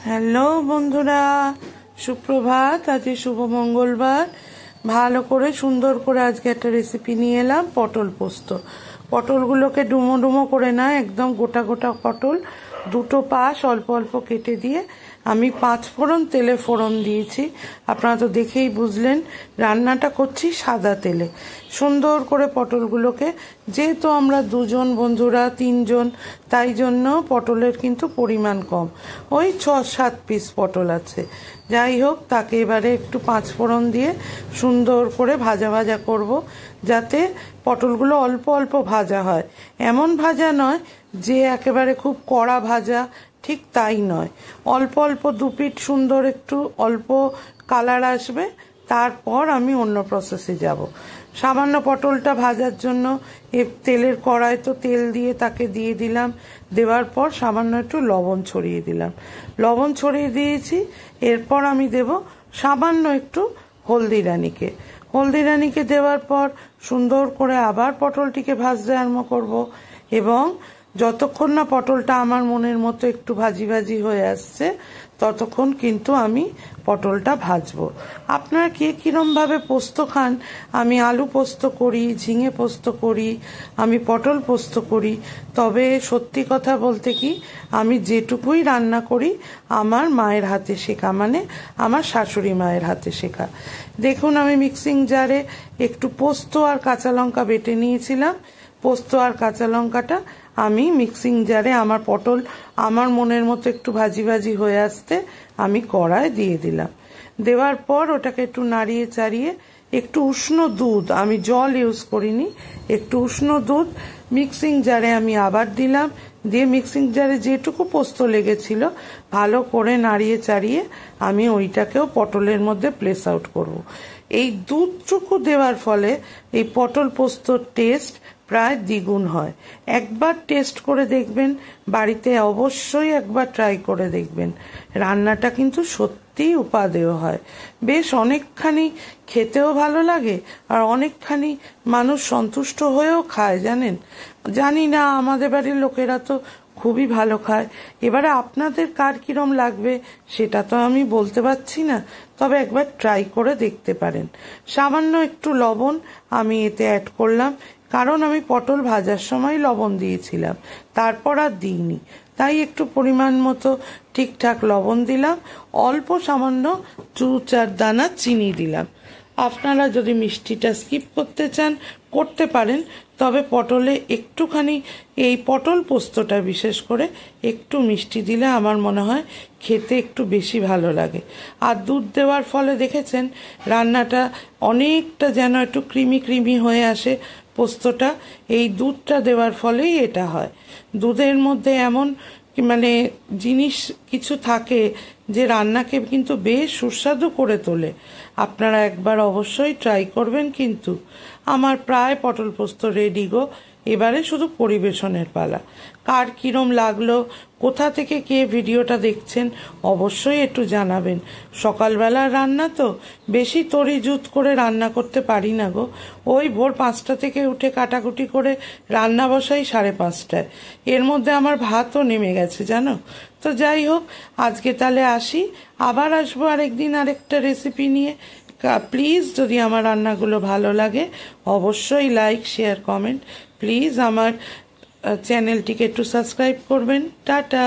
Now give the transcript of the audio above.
Hello বন্ধুরা, সুপ্রভাত। আজকে শুভ মঙ্গলবার। ভালো করে সুন্দর করে আজকে একটা রেসিপি নিয়ে এলাম, পটল পোস্ত। পটলগুলোকে ডুমো ডুমো করে না, একদম গোটা গোটা পটল দুটো পাশ অল্প অল্প কেটে দিয়ে আমি 5 ফোড়ন তেলে ফোড়ন দিয়েছি। আপনারা তো দেখেই বুঝলেন রান্নাটা করছি সাদা তেলে। সুন্দর করে পটলগুলোকে, যেহেতু আমরা 2 জন বন্ধুরা 3 জন, তাই জন্য পটলের কিন্তু পরিমাণ কম, ওই 6-7 পিস পটল আছে। যাই হোক, তাকে এবারে একটু 5 ফোড়ন দিয়ে সুন্দর করে ভাজা ভাজা করব, যাতে পটলগুলো অল্প অল্প ভাজা হয়। এমন ভাজা নয় যে একেবারে খুব কড়া ভাজা, ঠিক তাই নয়। অল্প অল্প 2 পিঠ সুন্দর একটু অল্প কালার আসবে, তারপর আমি অন্য প্রসেসে যাব। সামান্য পটলটা ভাজার জন্য তেলের কড়ায় তো তেল দিয়ে তাকে দিয়ে দিলাম। দেওয়ার পর সামান্য একটু লবণ ছড়িয়ে দিলাম, লবণ ছড়িয়ে দিয়েছি। এরপর আমি দেব সামান্য একটু হলদি রানীকে দেওয়ার পর সুন্দর করে আবার পটলটিকে ভাজতে আরম্ভ করব। এবং যতক্ষণ না পটলটা আমার মনের মতো একটু ভাজি ভাজি হয়ে আসছে, ততক্ষণ কিন্তু আমি পটলটা ভাজবো। আপনারা কে কিরমভাবে পোস্ত খান? আমি আলু পোস্ত করি, ঝিঙে পোস্ত করি, আমি পটল পোস্ত করি। তবে সত্যি কথা বলতে কি, আমি যেটুকুই রান্না করি আমার মায়ের হাতে শেখা, মানে আমার শাশুড়ি মায়ের হাতে শেখা। দেখুন, আমি মিক্সিং জারে একটু পোস্ত আর কাঁচা লঙ্কা বেটে নিয়েছিলাম। পোস্ত আর কাঁচা লঙ্কাটা আমি মিক্সিং জারে, আমার পটল আমার মনের মতো একটু ভাজি ভাজি হয়ে আসতে আমি কড়ায় দিয়ে দিলাম। দেওয়ার পর ওটাকে একটু নাড়িয়ে চাড়িয়ে একটু উষ্ণ দুধ, আমি জল ইউজ করিনি, একটু উষ্ণ দুধ মিক্সিং জারে আমি আবার দিলাম। দিয়ে মিক্সিং জারে যেটুকু পোস্ত লেগেছিল ভালো করে নাড়িয়ে চাড়িয়ে আমি ওইটাকেও পটলের মধ্যে প্লেস আউট করব। এই দুধটুকু দেওয়ার ফলে এই পটল পোস্তর টেস্ট প্রায় দ্বিগুণ হয়। একবার টেস্ট করে দেখবেন, বাড়িতে অবশ্যই একবার ট্রাই করে দেখবেন। রান্নাটা কিন্তু সত্যিই উপাদেয় হয়, বেশ অনেকখানি খেতেও ভালো লাগে, আর অনেকখানি মানুষ সন্তুষ্ট হয়েও খায়। জানি না, আমাদের বাড়ির লোকেরা তো খুবই ভালো খায়। এবারে আপনাদের কার কিরম লাগবে সেটা তো আমি বলতে পারছি না, তবে একবার ট্রাই করে দেখতে পারেন। সামান্য একটু লবণ আমি এতে অ্যাড করলাম, কারণ আমি পটল ভাজার সময় লবণ দিয়েছিলাম, তারপর আর দিইনি, তাই একটু পরিমাণ মতো ঠিকঠাক লবণ দিলাম। অল্প সামান্য 2-4 দানা চিনি দিলাম। আপনারা যদি মিষ্টিটা স্কিপ করতে চান করতে পারেন, তবে পটলে একটুখানি, এই পটল পোস্তটা বিশেষ করে একটু মিষ্টি দিলে আমার মনে হয় খেতে একটু বেশি ভালো লাগে। আর দুধ দেওয়ার ফলে দেখেছেন রান্নাটা অনেকটা যেন একটু ক্রিমি ক্রিমি হয়ে আসে পোস্তটা। এই দুধটা দেওয়ার ফলেই এটা হয়। দুধের মধ্যে এমন জিনিস কিছু থাকে যে রান্নাকে কিন্তু বেশ সুস্বাদু করে তোলে। আপনারা একবার অবশ্যই ট্রাই করবেন। কিন্তু আমার প্রায় পটল পোস্ত রেডি গো। এবারে শুধু পরিবেশনের পালা। কার কিরম লাগলো, কোথা থেকে কে ভিডিওটা দেখছেন অবশ্যই একটু জানাবেন। সকালবেলার রান্না তো বেশি তড়িজুত করে রান্না করতে পারি না গো। ওই ভোর 5টা থেকে উঠে কাটাকুটি করে রান্না বসাই 5:30টায়। এর মধ্যে আমার ভাতও নেমে গেছে জানো। তো যাই হোক, আজকে তাহলে আসি, আবার আসবো আরেকদিন আরেকটা রেসিপি নিয়ে। প্লিজ যদি আমার রান্নাগুলো ভালো লাগে অবশ্যই লাইক, শেয়ার, কমেন্ট। প্লিজ আমার চ্যানেলটিকে একটু সাবস্ক্রাইব করবেন। টাটা।